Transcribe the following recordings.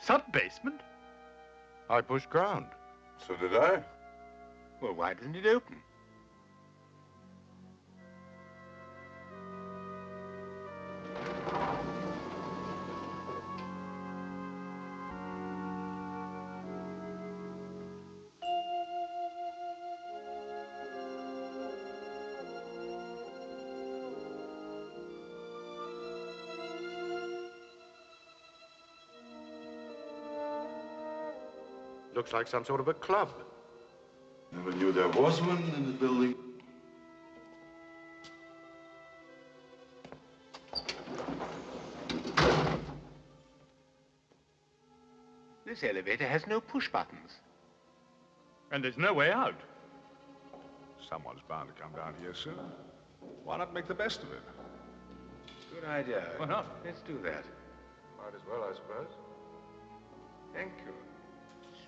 Sub-basement? I pushed ground. So did I. Well, why didn't it open? Looks like some sort of a club. Never knew there was one in the building. This elevator has no push buttons. And there's no way out. Someone's bound to come down here soon. Why not make the best of it? Good idea. Why not? Let's do that. Might as well, I suppose. Thank you.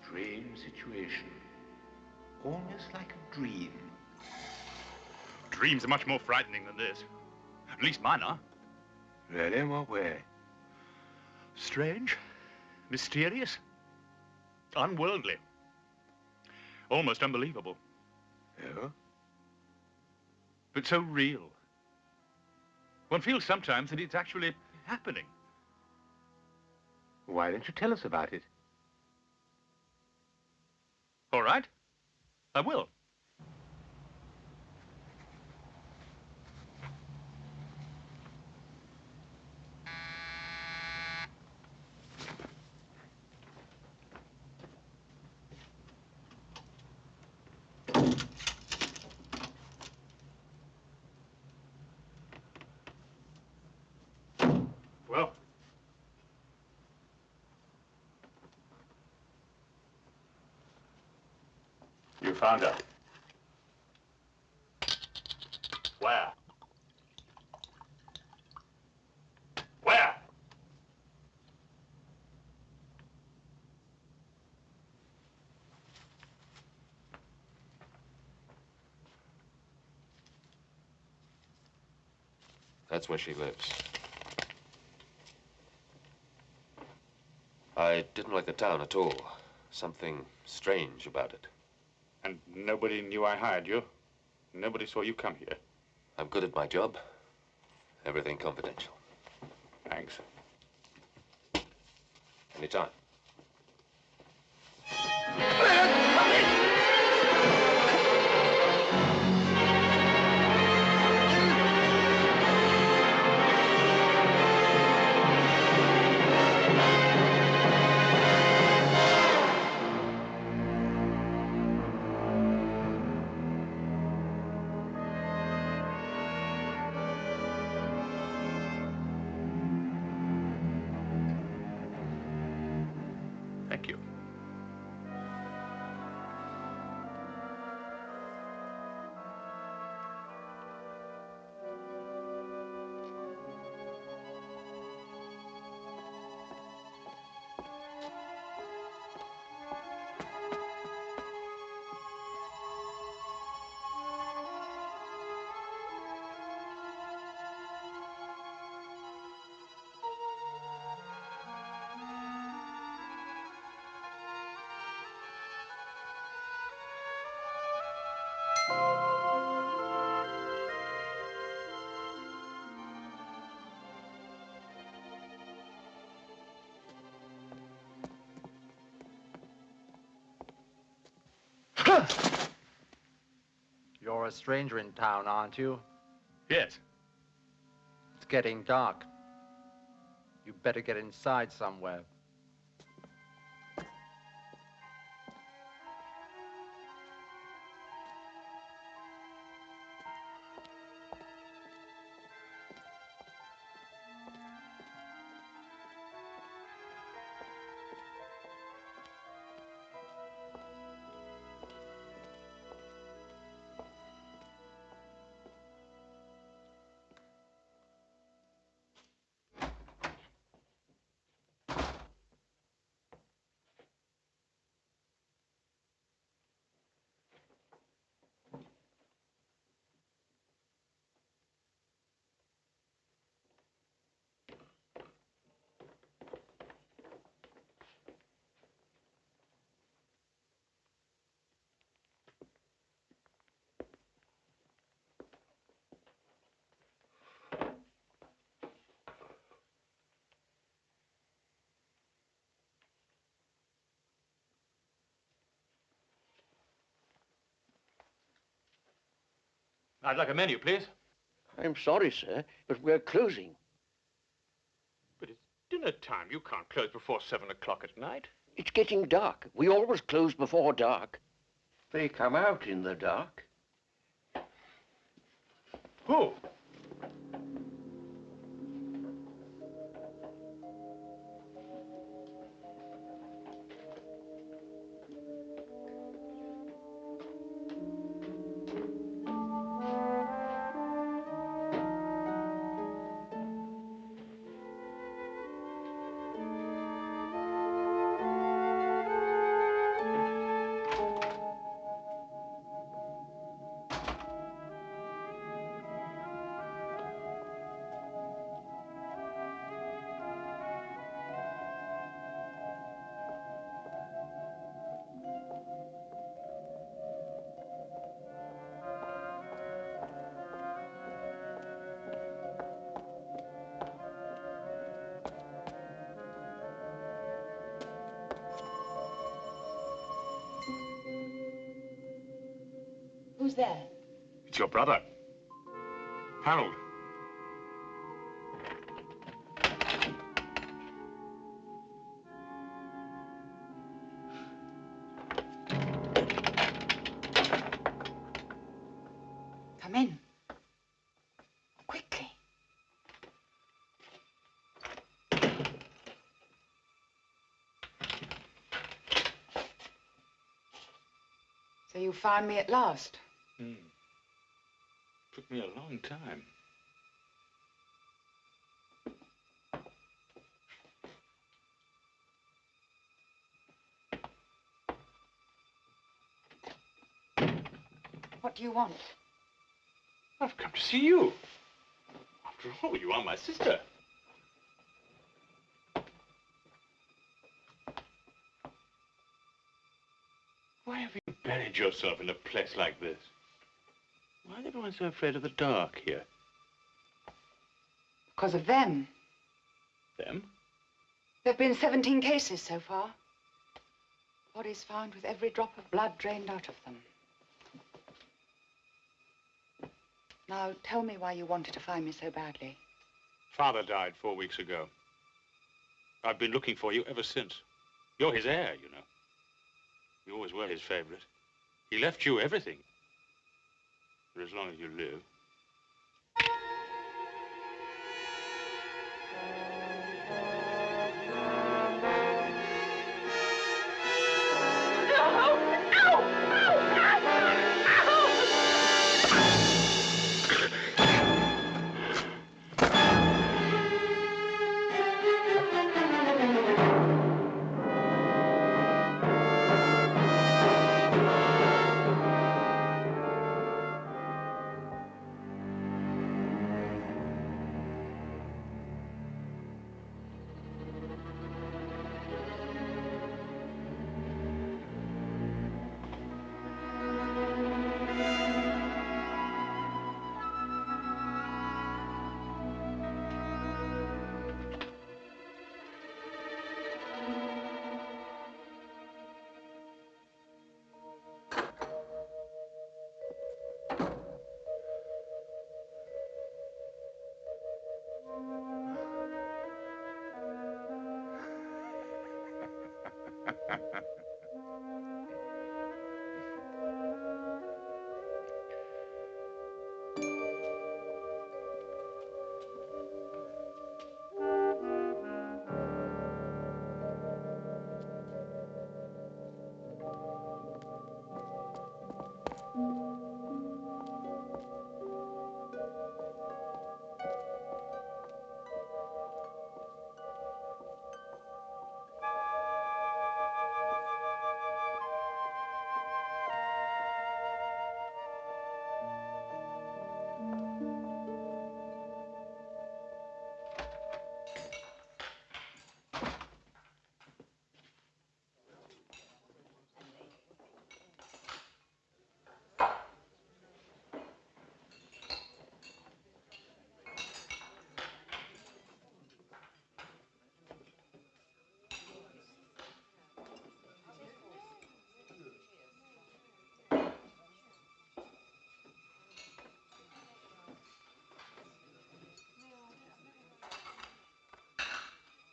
Strange situation. Almost like a dream. Dreams are much more frightening than this. At least mine are. Really? In what way? Strange, mysterious, unworldly, almost unbelievable. Yeah? But so real. One feels sometimes that it's actually happening. Why don't you tell us about it? All right, I will. Well, you found her. Where? Where? That's where she lives. I didn't like the town at all. Something strange about it. And nobody knew I hired you? Nobody saw you come here? I'm good at my job. Everything confidential. Thanks. Anytime. Thank you. You're a stranger in town, aren't you? Yes. It's getting dark. You better get inside somewhere. I'd like a menu, please. I'm sorry, sir, but we're closing. But it's dinner time. You can't close before 7 o'clock at night. It's getting dark. We always close before dark. They come out in the dark. Who? Who's there? It's your brother, Harold. Come in. Quickly. So you found me at last? Took me a long time. What do you want? I've come to see you. After all, you are my sister. Why have you buried yourself in a place like this? Why is everyone so afraid of the dark here? Because of them. Them? There have been 17 cases so far. Bodies found with every drop of blood drained out of them. Now, tell me why you wanted to find me so badly. Father died 4 weeks ago. I've been looking for you ever since. You're his heir, you know. You always were his favorite. He left you everything. For as long as you live.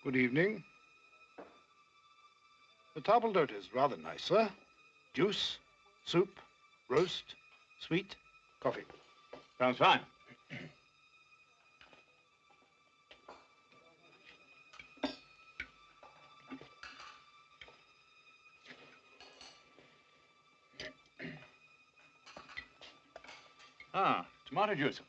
Good evening. The table d'hote is rather nice, sir. Juice, soup, roast, sweet, coffee. Sounds fine. Ah, tomato juice.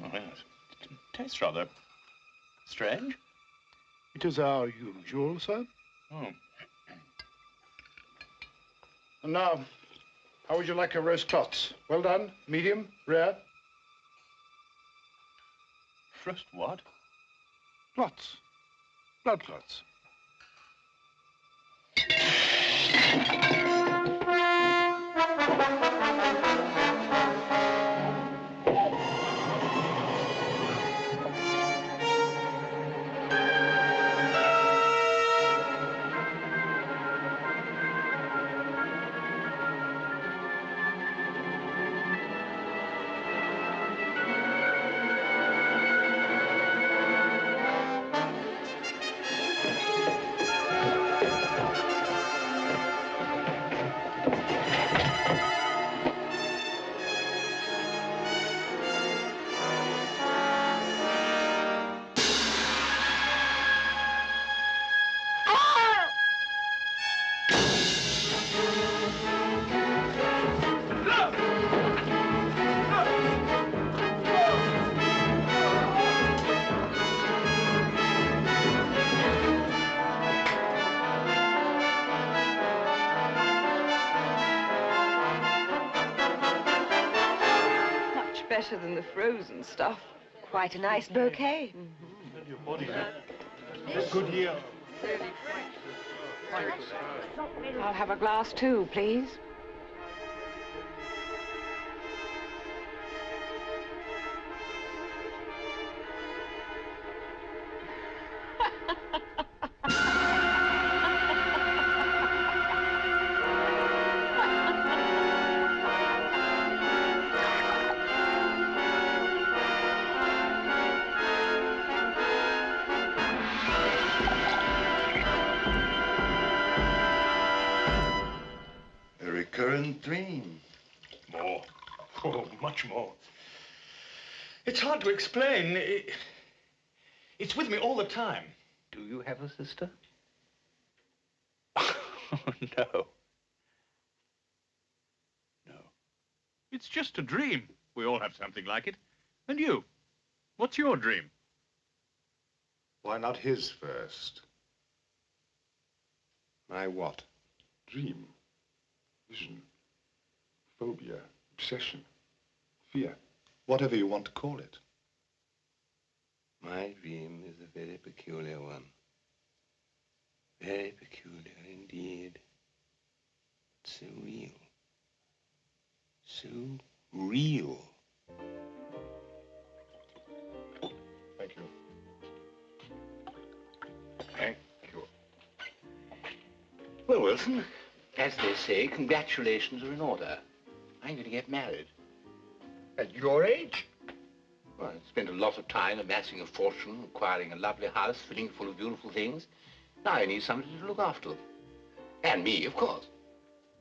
Oh, yes. It tastes rather strange. It is our usual, sir. Oh. And now, how would you like a roast clots? Well done, medium, rare? First what? Clots. Blood clots. Better than the frozen stuff. Quite a nice bouquet. Good year. I'll have a glass too, please. Recurrent dream. More. Oh, much more. It's hard to explain. It's with me all the time. Do you have a sister? No. No. It's just a dream. We all have something like it. And you? What's your dream? Why not his first? My what? Dream. Vision. Phobia. Obsession. Fear. Whatever you want to call it. My dream is a very peculiar one. Very peculiar indeed. So real. So real. Thank you. Thank you. Well, Wilson, as they say, congratulations are in order. I'm going to get married. At your age? Well, I spent a lot of time amassing a fortune, acquiring a lovely house, filling it full of beautiful things. Now I need somebody to look after them. And me, of course.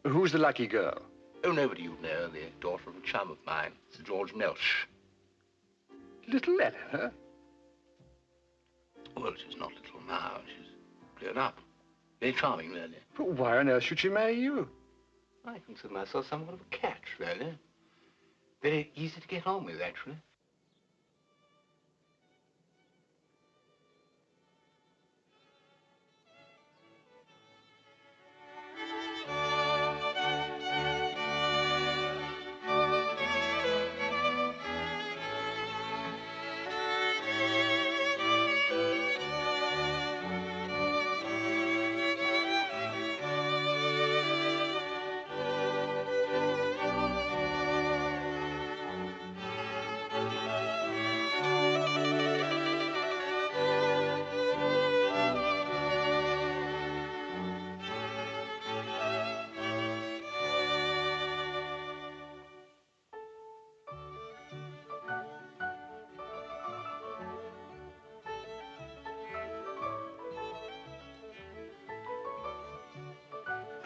Who's the lucky girl? Oh, nobody you know, the daughter of a chum of mine, Sir George Melch. Little Eleanor? Well, she's not little now. She's grown up. Very charming, really. But why on earth should she marry you? I consider myself somewhat of a catch, really. Very easy to get on with, actually.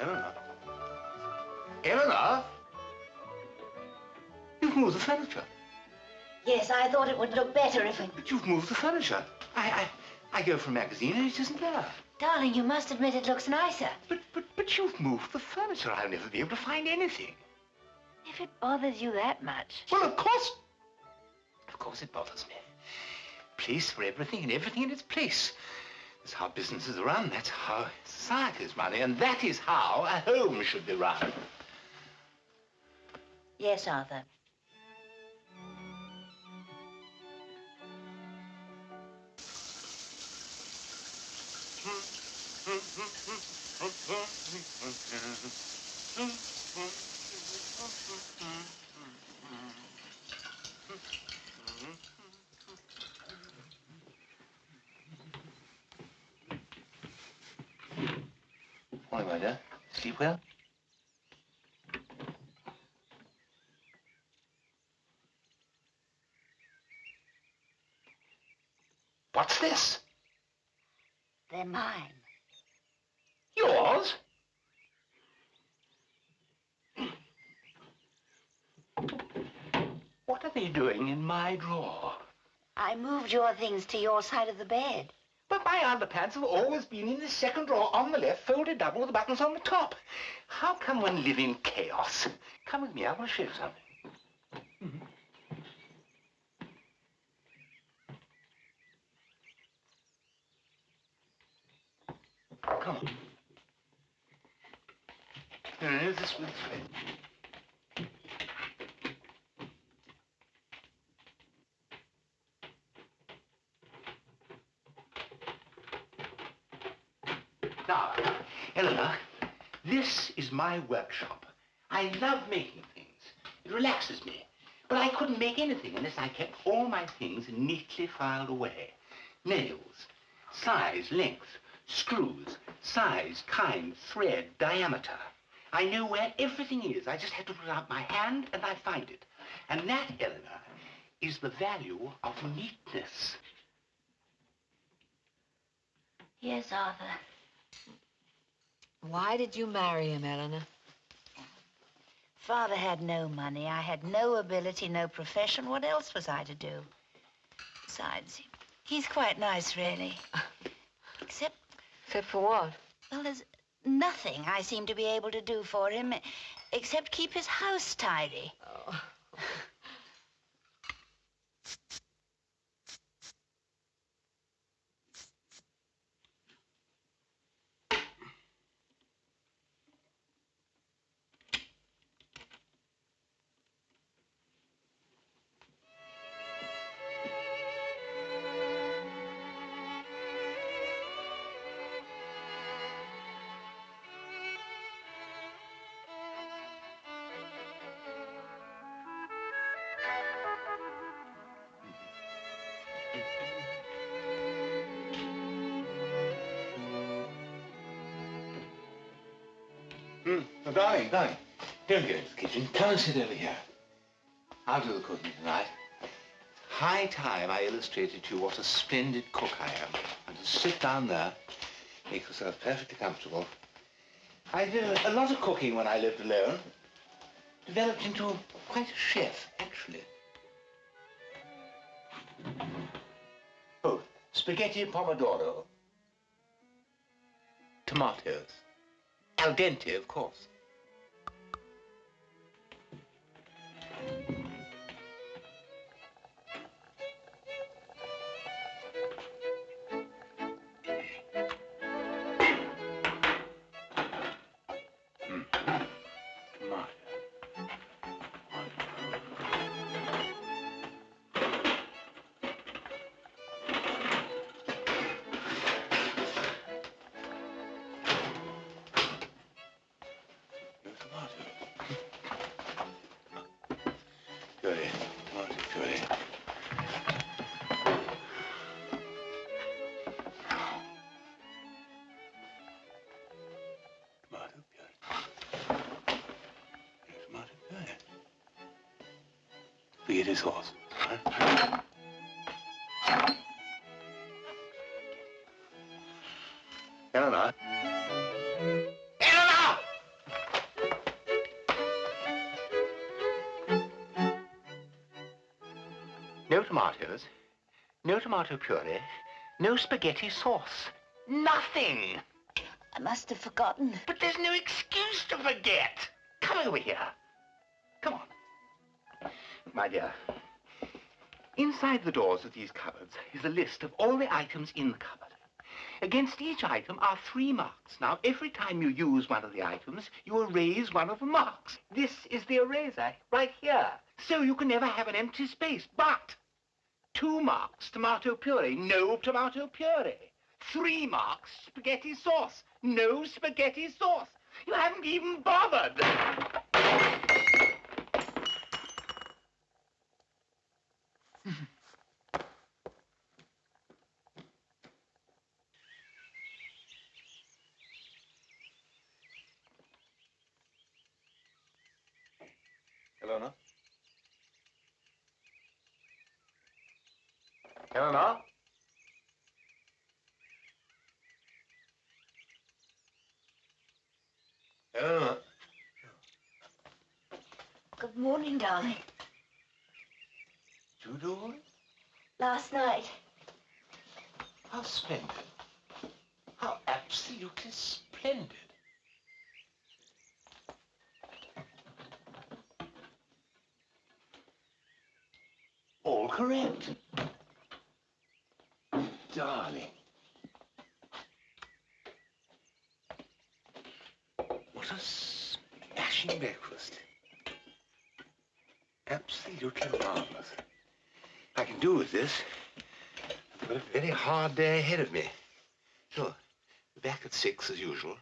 Eleanor? Eleanor? You've moved the furniture. Yes, I thought it would look better if I... But you've moved the furniture. I go for a magazine and it isn't there. Darling, you must admit it looks nicer. But you've moved the furniture. I'll never be able to find anything. If it bothers you that much. Well, of course it bothers me. Place for everything and everything in its place. That's how businesses are run. That's how society is run. And that is how a home should be run. Yes, Arthur. Morning, my dear. Sleep well? What's this? They're mine. Yours? What are they doing in my drawer? I moved your things to your side of the bed. But my underpants have always been in the second drawer on the left, folded double with the buttons on the top. How can one live in chaos? Come with me, I want to show you something. Come on. No, this way. Now, Eleanor, this is my workshop. I love making things. It relaxes me. But I couldn't make anything unless I kept all my things neatly filed away. Nails, size, length, screws, size, kind, thread, diameter. I know where everything is. I just have to put out my hand and I find it. And that, Eleanor, is the value of neatness. Yes, Arthur. Why did you marry him, Eleanor? Father had no money. I had no ability, no profession. What else was I to do? Besides, he's quite nice, really. Except for what? Well, there's nothing I seem to be able to do for him except keep his house tidy. Oh. Oh, darling, don't go into the kitchen. Come and sit over here. I'll do the cooking tonight. High time I illustrated to you what a splendid cook I am. And to sit down there, make yourself perfectly comfortable. I did a lot of cooking when I lived alone. Developed into quite a chef, actually. Oh, spaghetti and pomodoro. Tomatoes. Al dente, of course. Forget his horse. Huh? Eleanor? Eleanor! tomatoes, no tomato puree, no spaghetti sauce. Nothing. I must have forgotten. But there's no excuse to forget. Come over here. Come on. My dear, inside the doors of these cupboards is a list of all the items in the cupboard. Against each item are 3 marks. Now, every time you use one of the items, you erase one of the marks. This is the eraser, right here. So you can never have an empty space. But 2 marks, tomato puree, no tomato puree. 3 marks, spaghetti sauce, no spaghetti sauce. You haven't even bothered. Eleanor? Eleanor? Eleanor? Good morning, darling. Did you do all it? Last night. How splendid. How absolutely splendid. All correct. Darling. What a smashing breakfast. Absolutely marvelous. I can do with this. I've got a very hard day ahead of me. So, back at 6 as usual.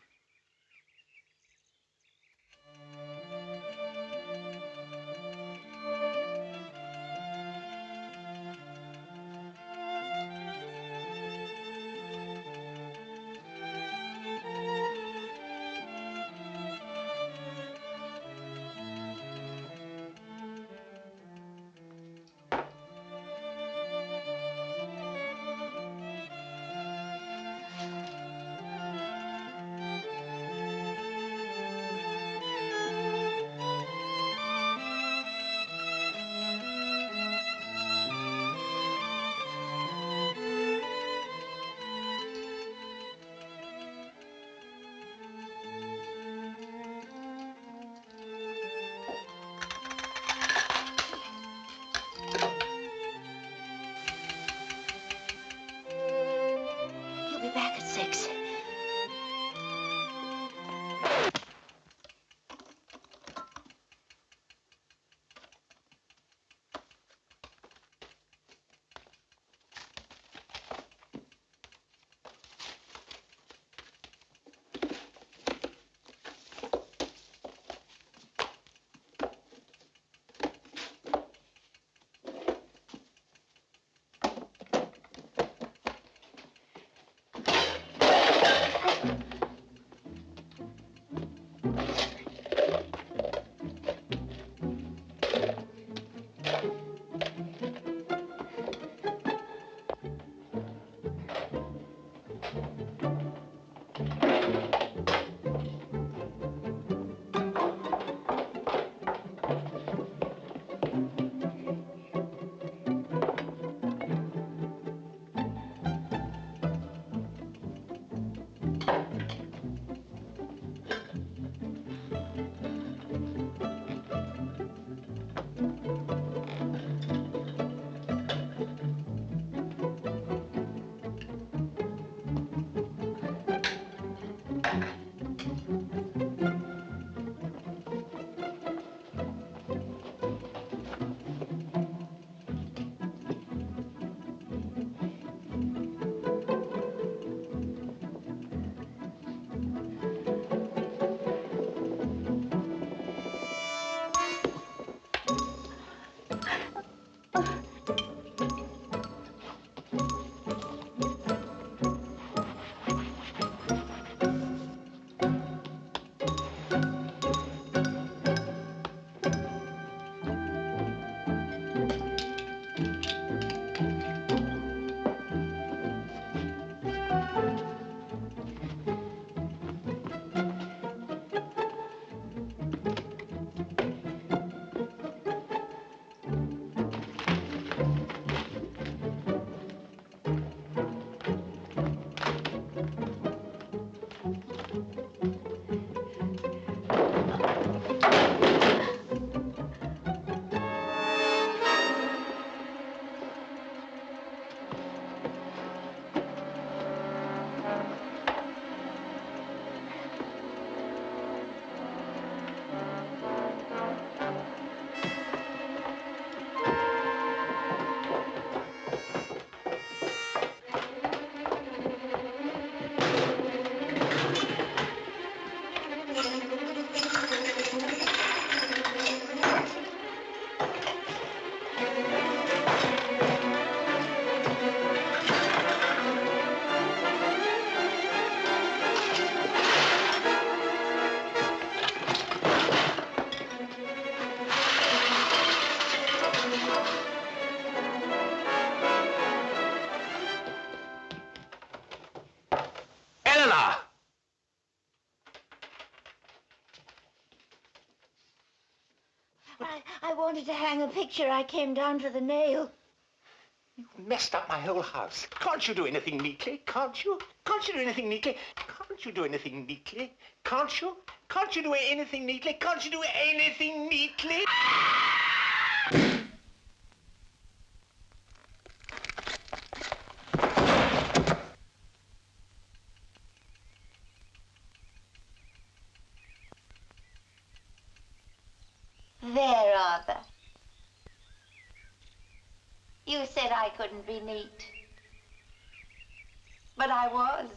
wanted to hang a picture, I came down for the nail. You messed up my whole house. Can't you do anything neatly? Can't you? Can't you do anything neatly? Can't you do anything neatly? Can't you? Can't you do anything neatly? Can't you do anything neatly? There, Arthur. You said I couldn't be neat. But I was.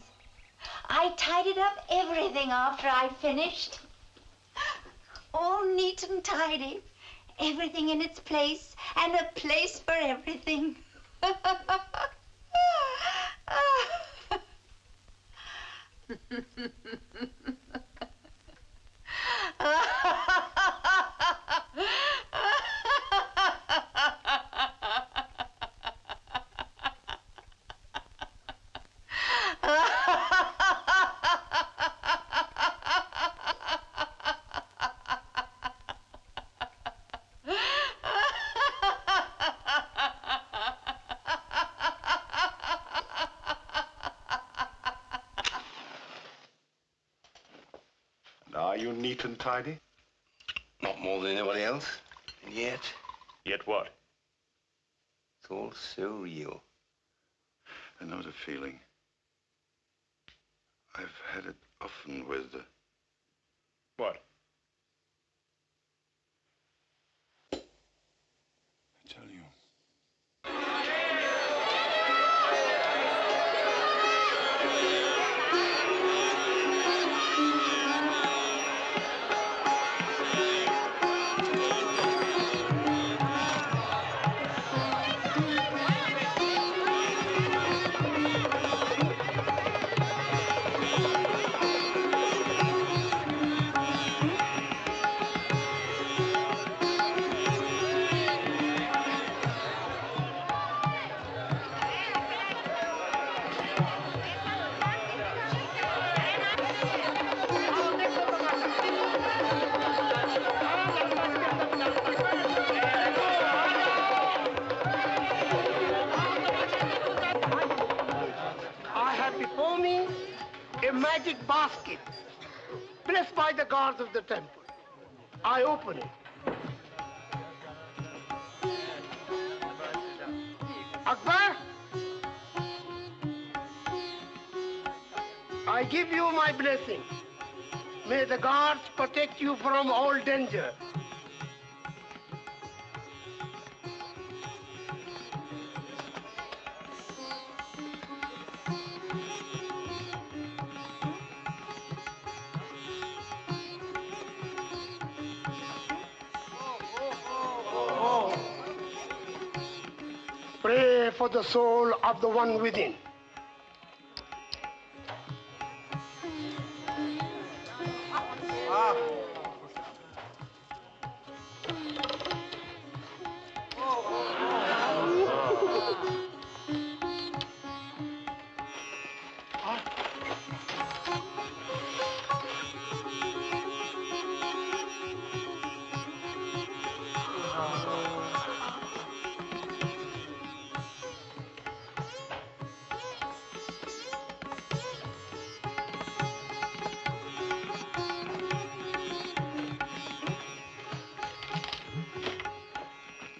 I tidied up everything after I'd finished. All neat and tidy. Everything in its place, and a place for everything. Are you neat and tidy? Not more than anybody else. And yet... Yet what? It's all so real. I know the feeling. I've had it often with the... What? I tell you. Basket, blessed by the guards of the temple. I open it. Akbar, I give you my blessing. May the guards protect you from all danger. Pray for the soul of the one within.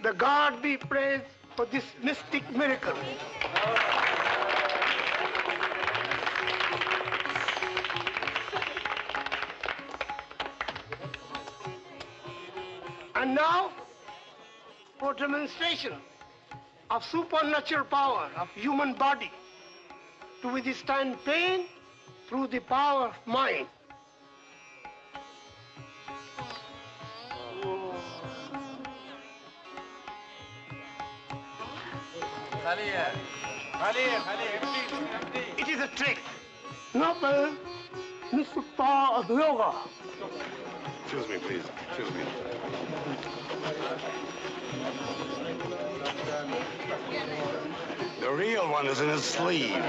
The God be praised for this mystic miracle. And now, for demonstration of supernatural power of human body to withstand pain through the power of mind. It is a trick. Noble, Mr. Paul of Yoga. Excuse me, please. Excuse me. The real one is in his sleeve.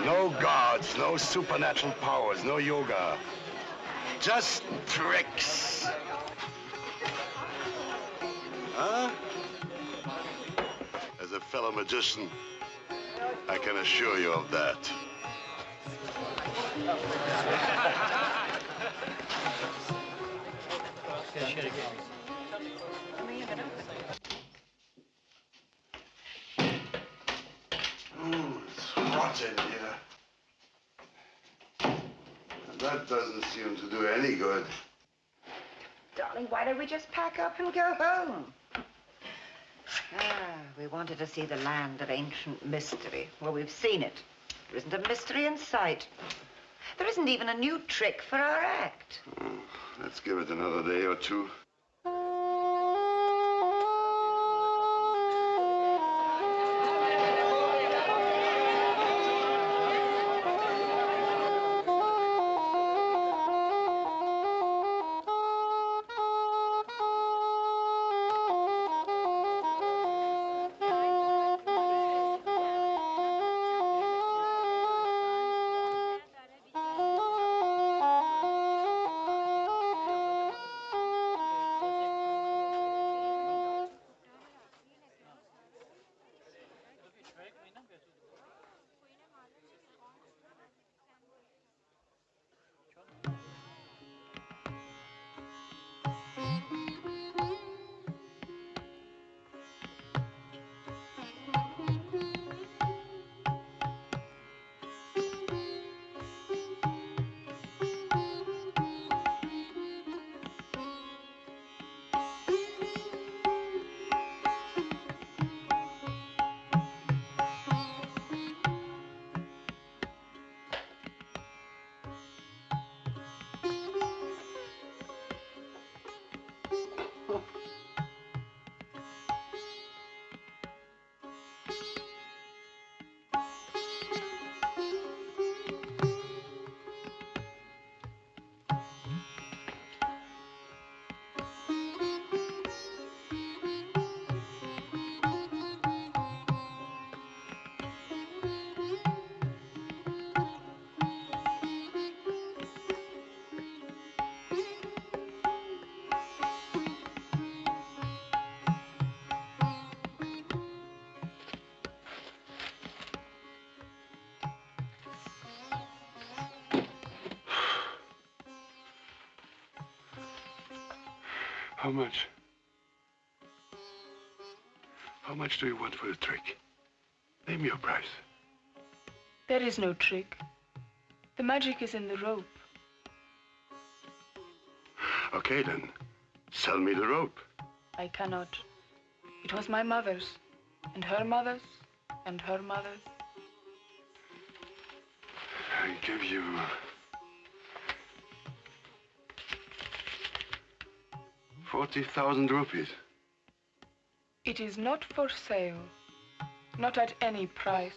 No gods, no supernatural powers, no yoga. Just tricks. Huh? As a fellow magician, I can assure you of that. It's hot in here. And that doesn't seem to do any good. Darling, why don't we just pack up and go home? We wanted to see the land of ancient mystery. Well, we've seen it. There isn't a mystery in sight. There isn't even a new trick for our act. Oh, let's give it another day or two. How much? How much do you want for the trick? Name your price. There is no trick. The magic is in the rope. Okay, then. Sell me the rope. I cannot. It was my mother's, and her mother's, and her mother's. I give you... 40,000 rupees. It is not for sale. Not at any price.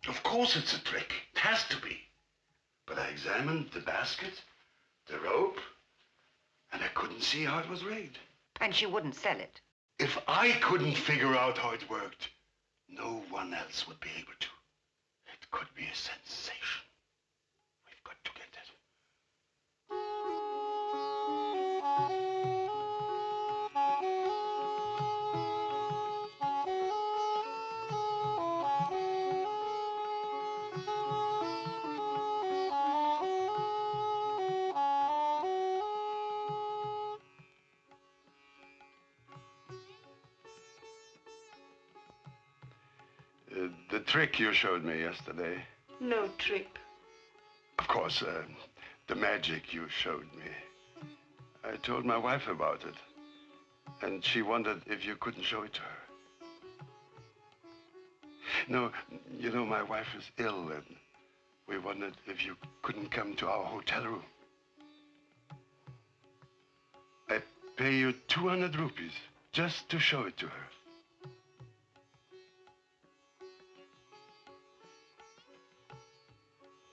Of course it's a trick. It has to be. But I examined the basket, the rope, and I couldn't see how it was rigged. And she wouldn't sell it. If I couldn't figure out how it worked, no one else would be able to. It could be a sensation. We've got to get it. The trick you showed me yesterday. No trick. Of course, the magic you showed me. I told my wife about it. And she wondered if you couldn't show it to her. No, you know, my wife is ill, and we wondered if you couldn't come to our hotel room. I pay you 200 rupees just to show it to her.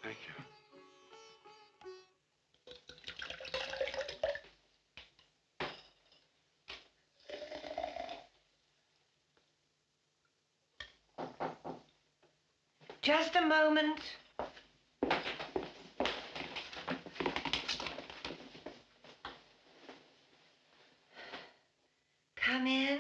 Thank you. Just a moment. Come in.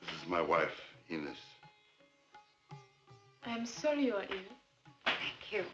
This is my wife, Ines. I'm sorry you are ill. Thank you.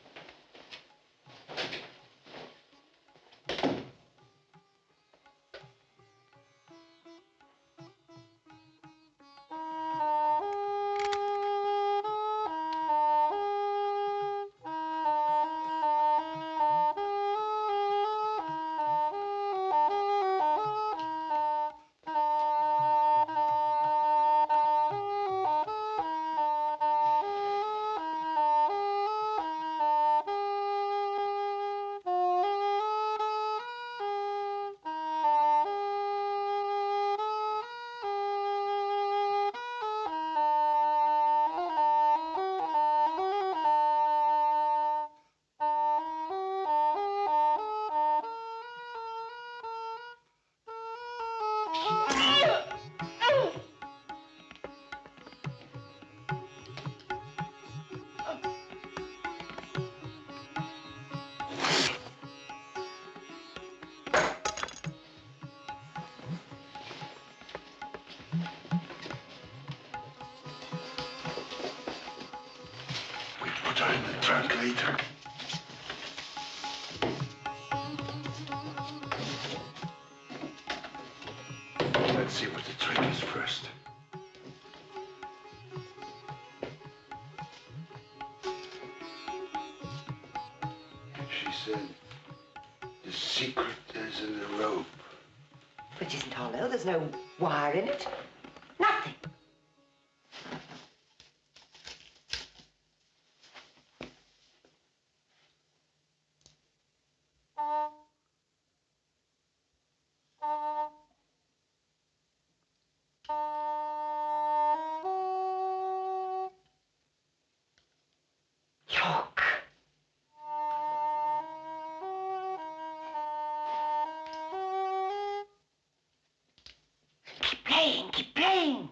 Put her in the trunk later. Let's see what the trick is first. She said the secret is in the rope. But it isn't hollow. There's no wire in it. Nothing. Look. Keep playing, keep playing.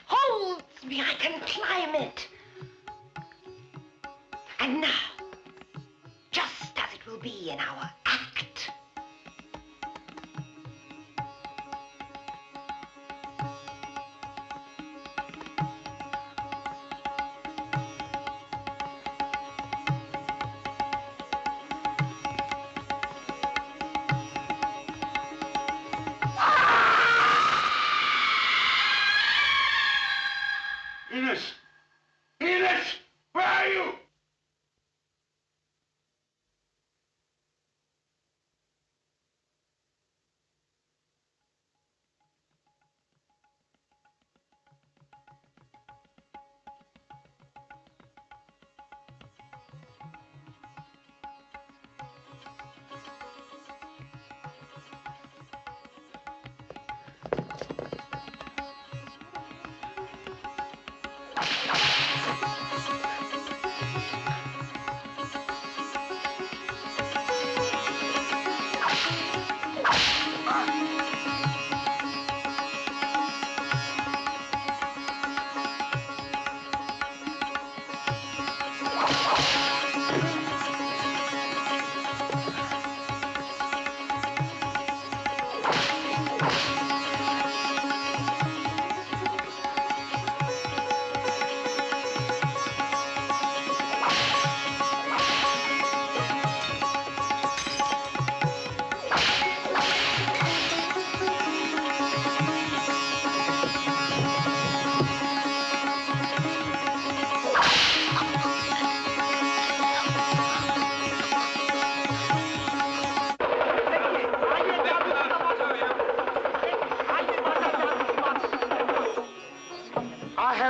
Holds me, I can climb it. And now, just as it will be in our act. Ines! Ines! Where are you?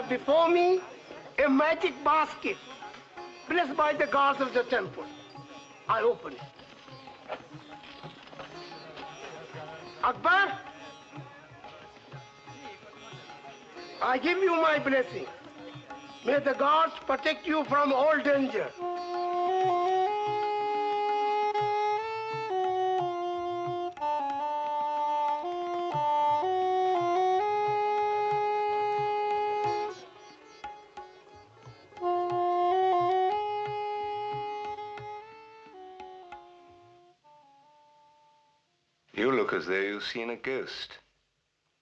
before me a magic basket blessed by the gods of the temple. I open it. Akbar, I give you my blessing. May the gods protect you from all danger. You look as though you've seen a ghost.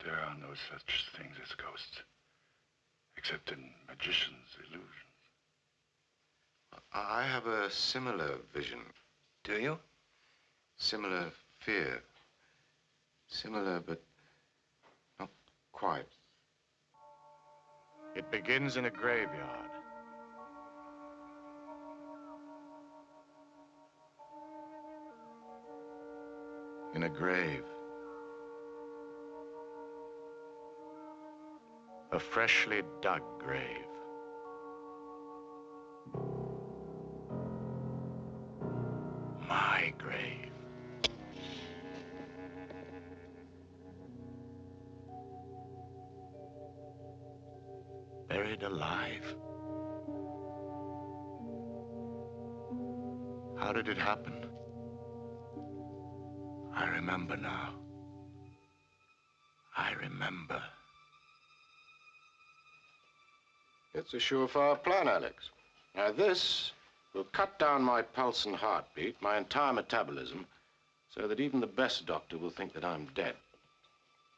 There are no such things as ghosts, except in magicians' illusions. I have a similar vision. Do you? Similar fear. Similar, but not quite. It begins in a graveyard. In a grave. A freshly dug grave. My grave. Buried alive. How did it happen? I remember now. I remember. It's a surefire plan, Alex. Now this will cut down my pulse and heartbeat, my entire metabolism, so that even the best doctor will think that I'm dead.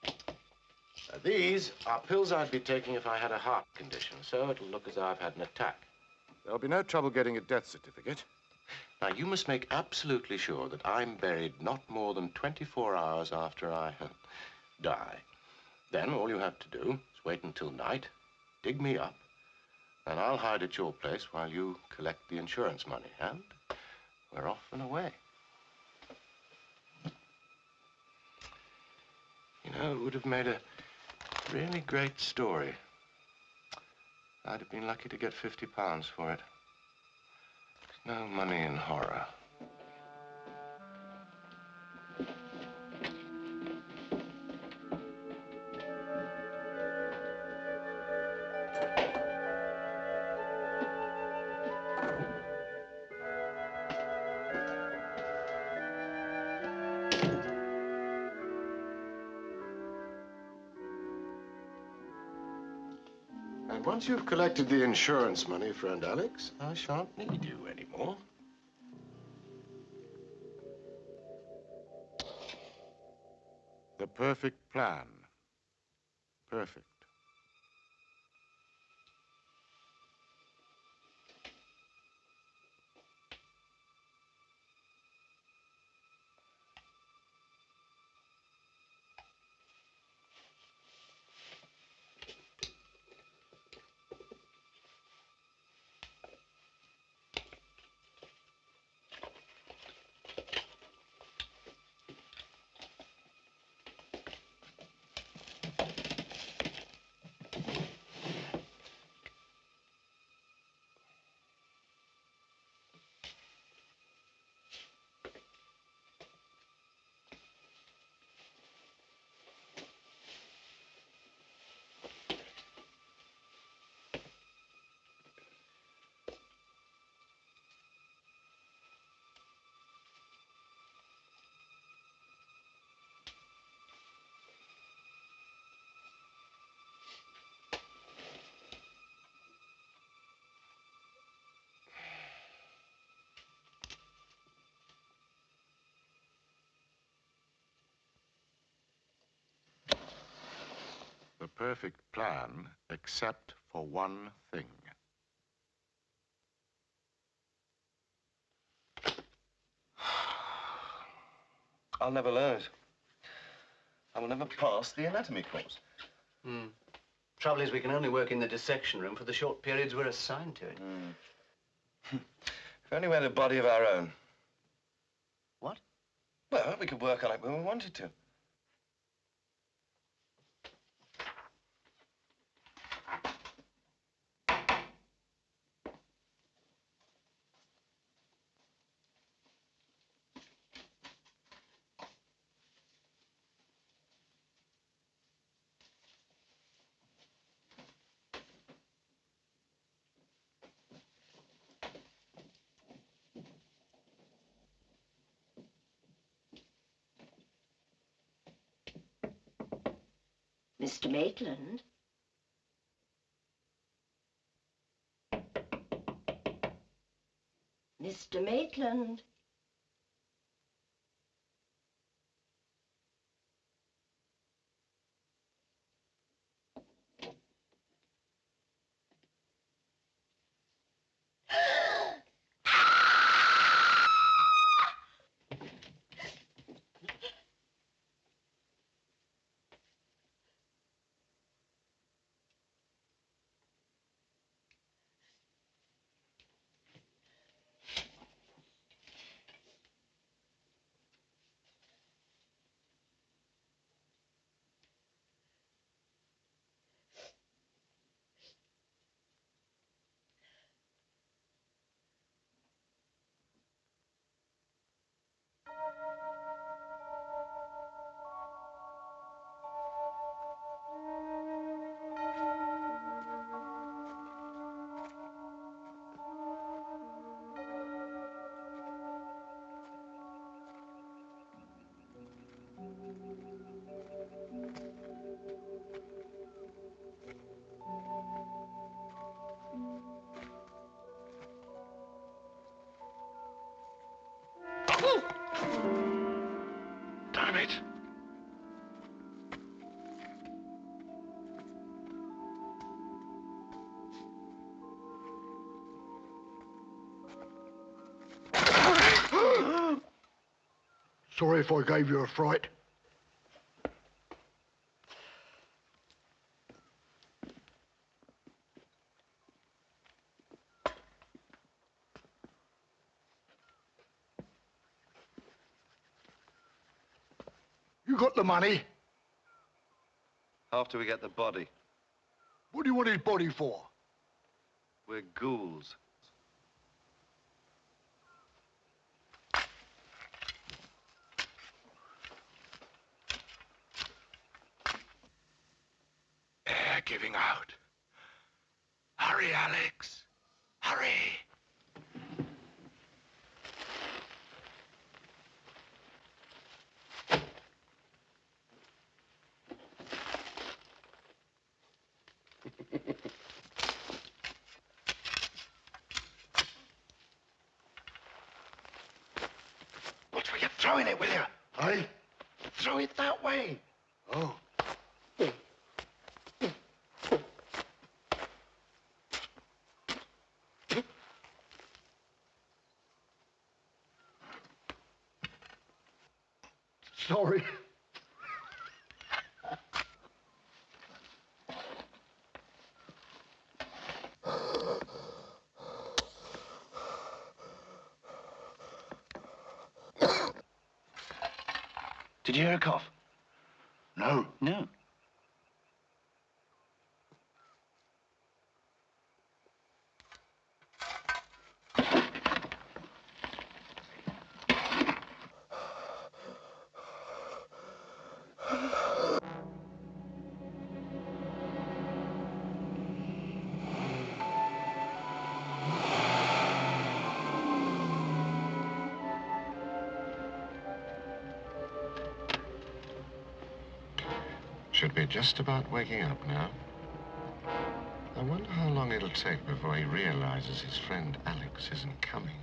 Now, these are pills I'd be taking if I had a heart condition, so it'll look as though I've had an attack. There'll be no trouble getting a death certificate. Now, you must make absolutely sure that I'm buried not more than 24 hours after I die. Then all you have to do is wait until night, dig me up, and I'll hide at your place while you collect the insurance money. And we're off and away. You know, it would have made a really great story. I'd have been lucky to get £50 for it. No money in horror. And once you've collected the insurance money, friend Alex, I shan't need you anymore. The perfect plan. Perfect. The perfect plan, except for one thing. I'll never learn it. I will never pass the anatomy course. Trouble is, we can only work in the dissection room for the short periods we're assigned to it. If only we had a body of our own. What? Well, we could work on it when we wanted to. Mr. Maitland? Mr. Maitland? Damn it! Sorry if I gave you a fright. You got the money? After we get the body. What do you want his body for? We're ghouls. Air giving out. Hurry, Alex. Hurry. What were you throwing it with you? Hey? Throw it that way. Oh. Sorry. Did you hear a cough? No. No. Should be just about waking up now. I wonder how long it'll take before he realizes his friend Alex isn't coming.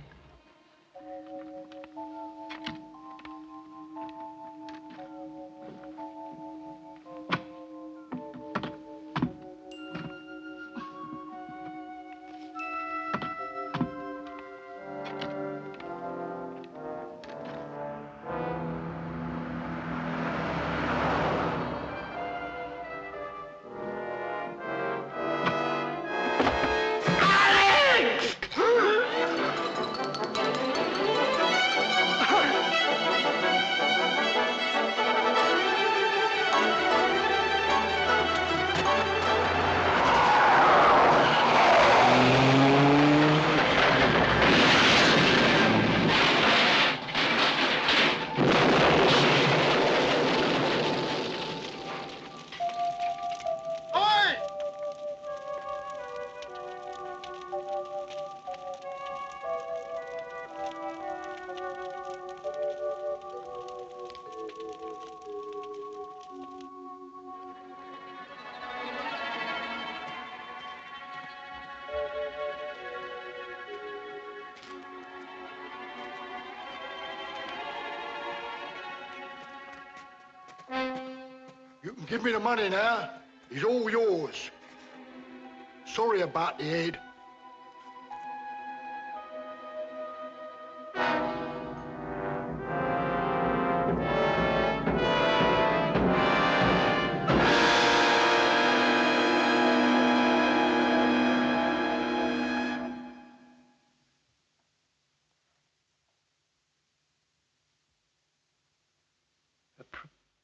Give me the money now. It's all yours. Sorry about the head.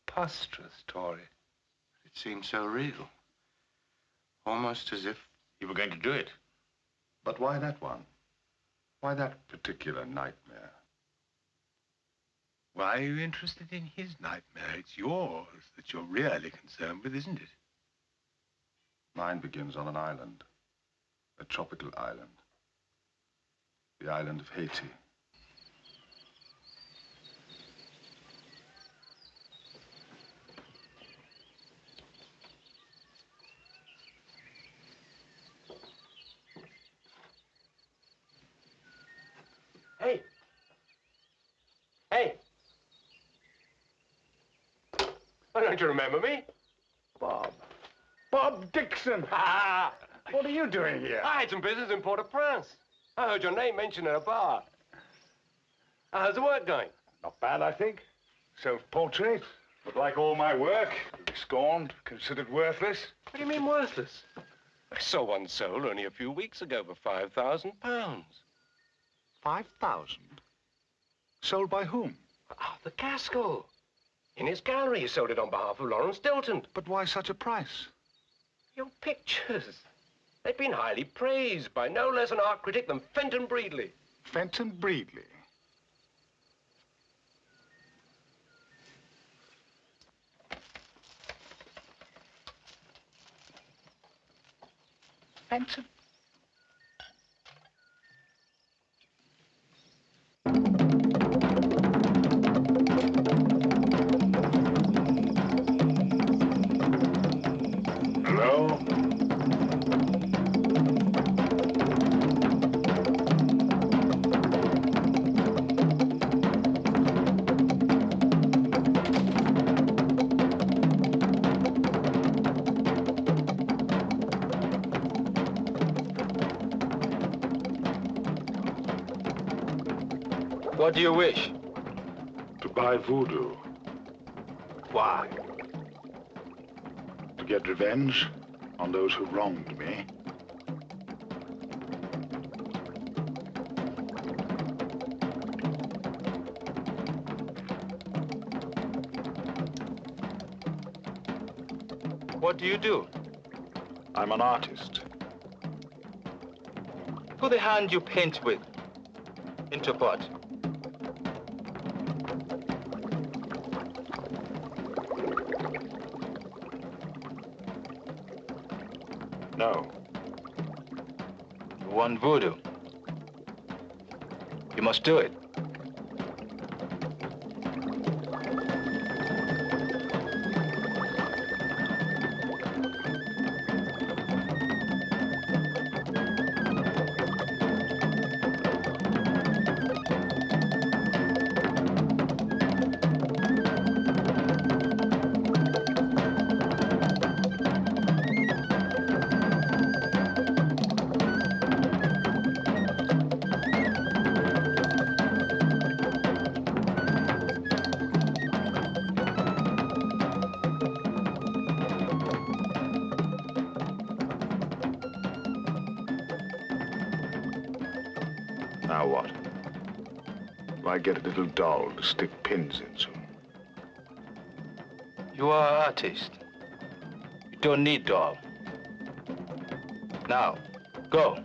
Preposterous story. It seemed so real. Almost as if you were going to do it. But why that one? Why that particular nightmare? Why are you interested in his nightmare? It's yours that you're really concerned with, isn't it? Mine begins on an island. A tropical island. The island of Haiti. Hey! Hey! Oh, don't you remember me? Bob. Bob Dixon! What are you doing here? I had some business in Port-au-Prince. I heard your name mentioned in a bar. How's the work going? Not bad, I think. Self-portrait. But like all my work, scorned, considered worthless. What do you mean worthless? I saw one sold only a few weeks ago for £5,000. 5,000? Sold by whom? Arthur Gaskell. In his gallery, he sold it on behalf of Lawrence Dilton. But why such a price? Your pictures. They've been highly praised by no less an art critic than Fenton Breedley. Fenton Breedley? Fenton? Hello? What do you wish? To buy voodoo. Why? To get revenge on those who wronged me. What do you do? I'm an artist. Put the hand you paint with into pot. No. You want voodoo? You must do it. Now what? Will I get a little doll to stick pins into? You are an artist. You don't need doll. Now, go.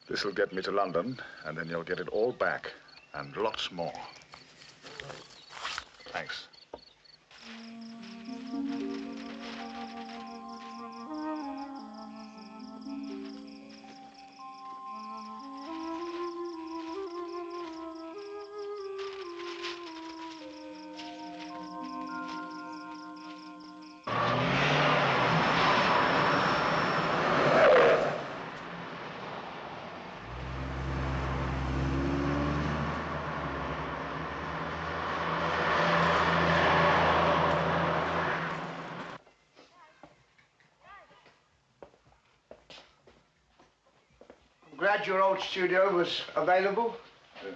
This'll get me to London, and then you'll get it all back, and lots more. Thanks. Glad your old studio was available. Yes.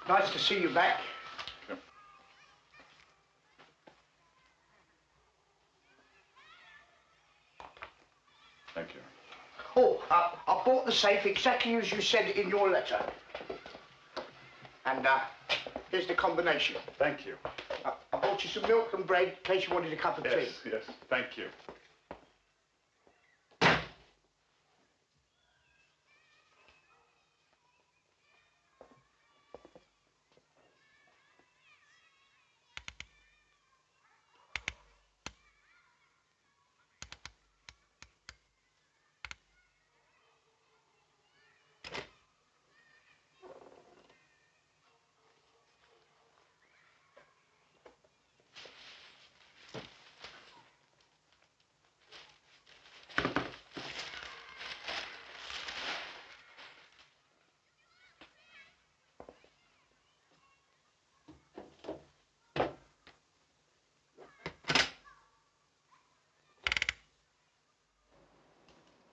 Nice to see you back. Sure. Thank you. Oh, I bought the safe exactly as you said in your letter. And here's the combination. Thank you. I bought you some milk and bread in case you wanted a cup of tea. Yes, yes. Thank you.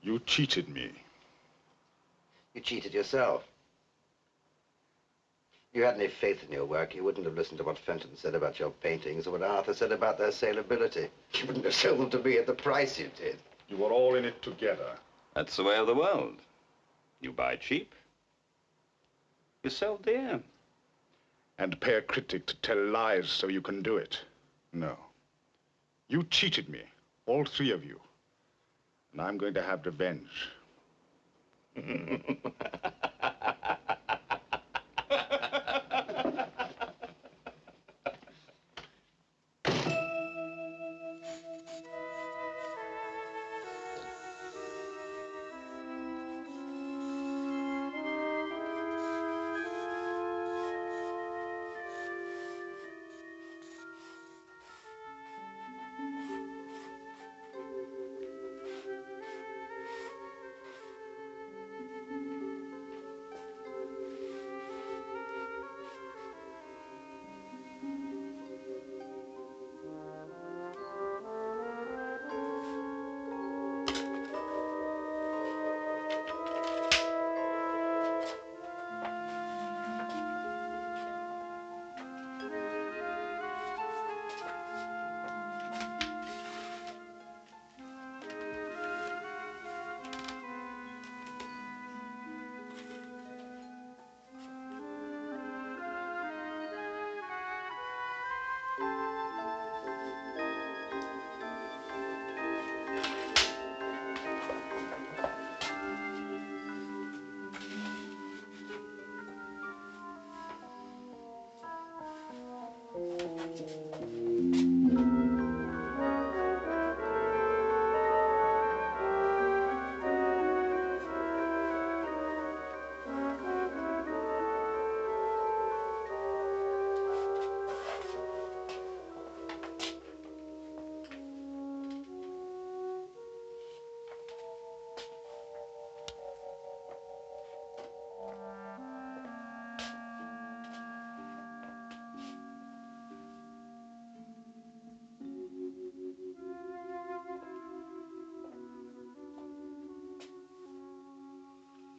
You cheated me. You cheated yourself. If you had any faith in your work, you wouldn't have listened to what Fenton said about your paintings or what Arthur said about their saleability. You wouldn't have sold them to me at the price you did. You were all in it together. That's the way of the world. You buy cheap, you sell dear. And pay a critic to tell lies so you can do it. No. You cheated me, all three of you. And I'm going to have revenge.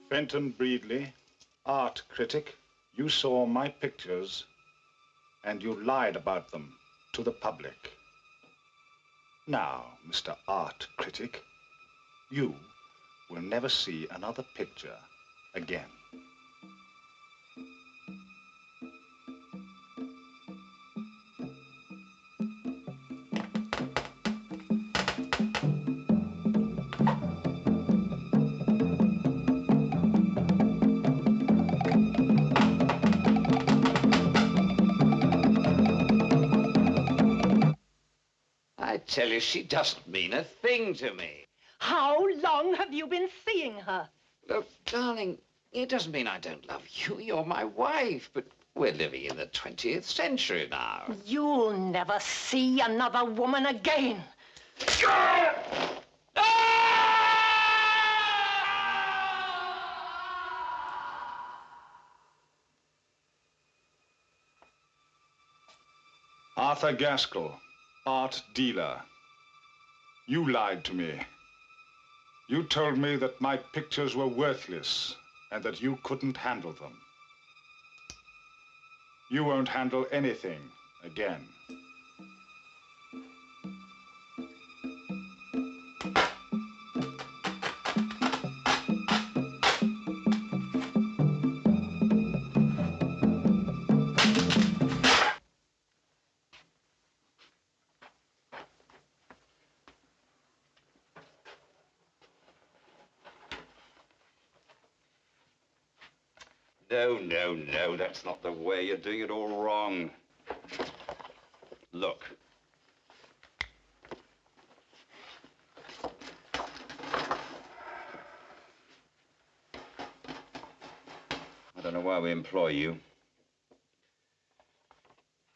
Fenton Breedley, art critic, you saw my pictures and you lied about them to the public. Now, Mr. Art Critic, you will never see another picture again. tell you, she doesn't mean a thing to me. How long have you been seeing her? Look, darling, it doesn't mean I don't love you. You're my wife, but we're living in the 20th century now. You'll never see another woman again. Arthur Gaskell, art dealer. You lied to me. You told me that my pictures were worthless and that you couldn't handle them. You won't handle anything again. No, that's not the way. You're doing it all wrong. Look. I don't know why we employ you.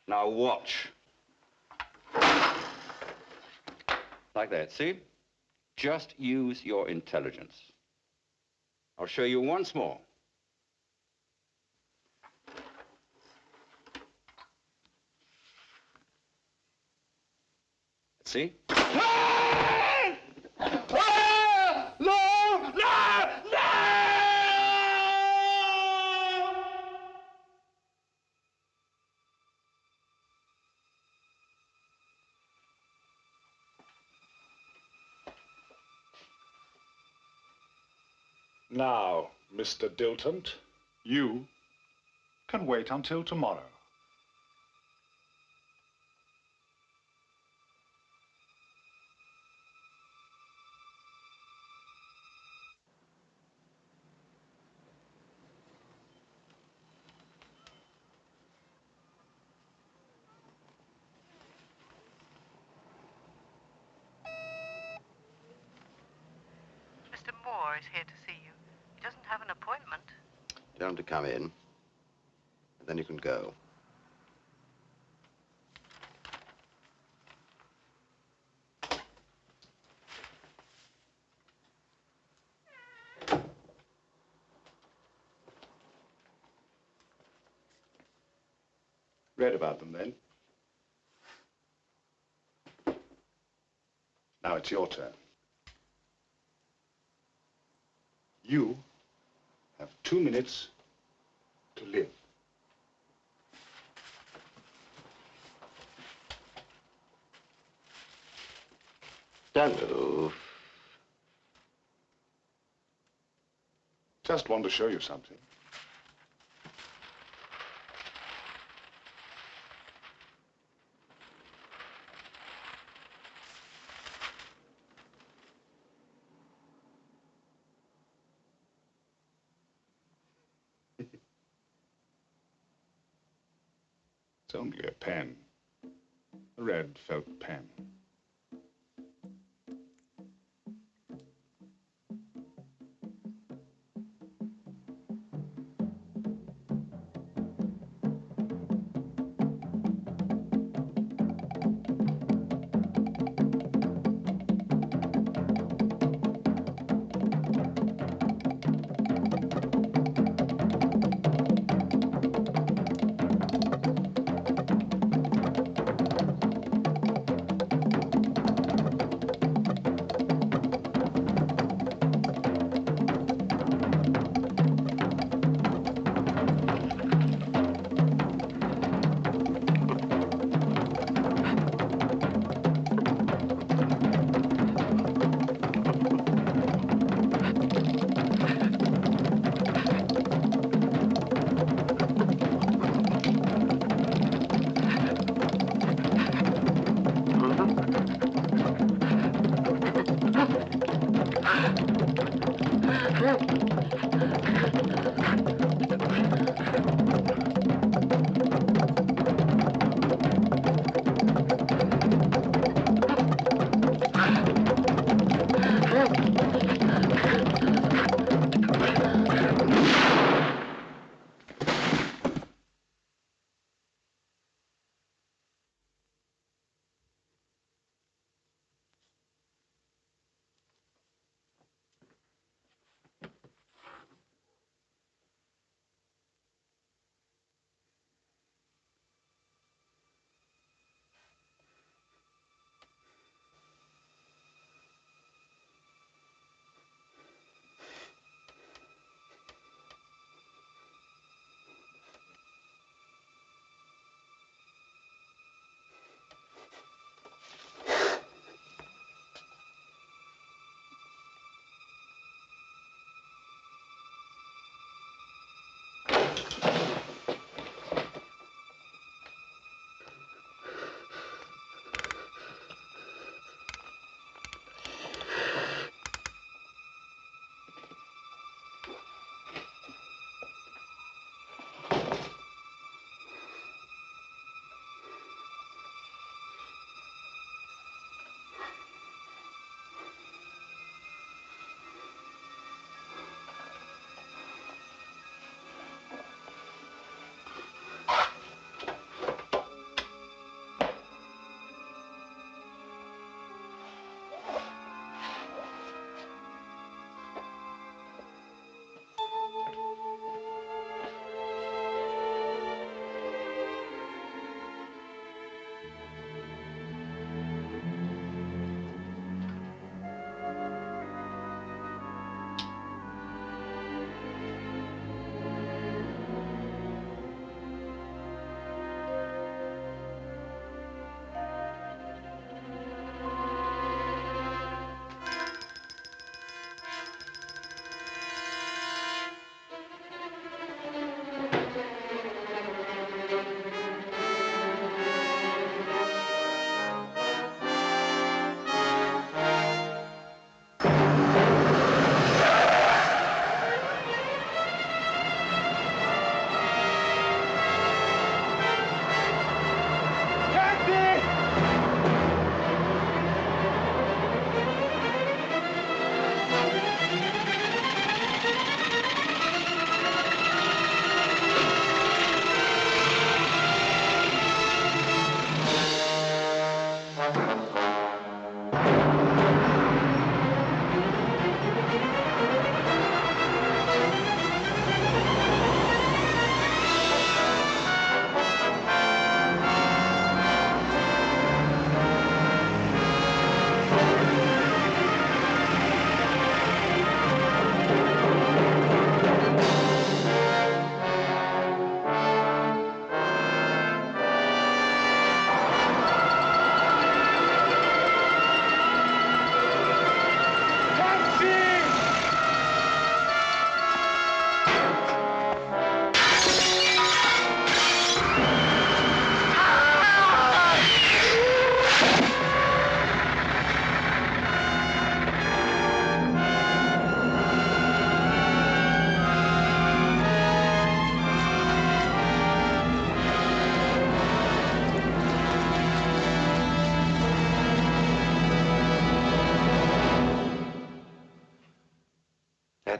Now watch. Like that, see? Just use your intelligence. I'll show you once more. See? Now, Mr. Dilton, you can wait until tomorrow. Mr. Moore is here to see you. He doesn't have an appointment. Tell him to come in, and then you can go. Read about them, then? Now it's your turn. You have 2 minutes to live. Don't move. Just want to show you something. It's only a pen. A red felt pen.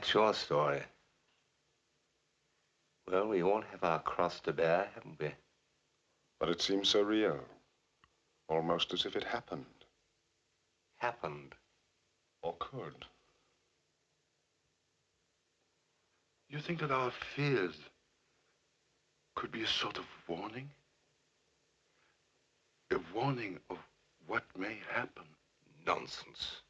That's your story. Well, we won't have our cross to bear, haven't we? But it seems so real. Almost as if it happened. Happened. Or could. You think that our fears could be a sort of warning? A warning of what may happen? Nonsense.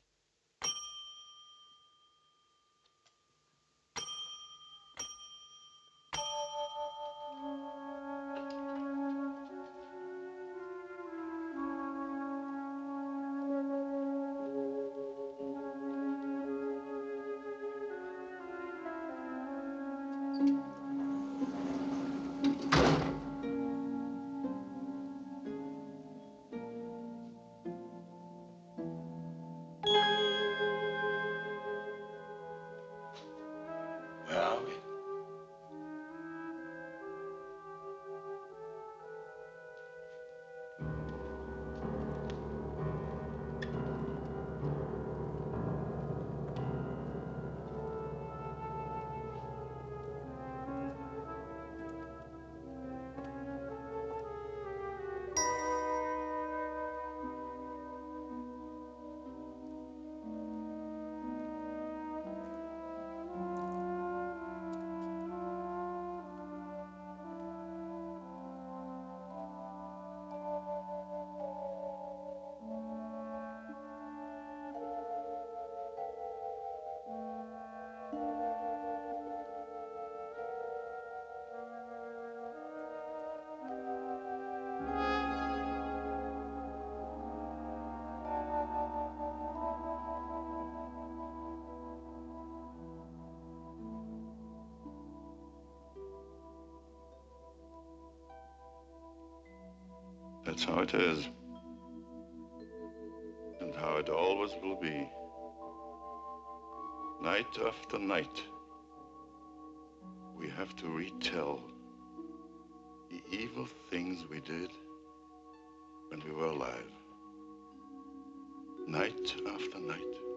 That's how it is. And how it always will be. Night after night, we have to retell the evil things we did when we were alive. Night after night.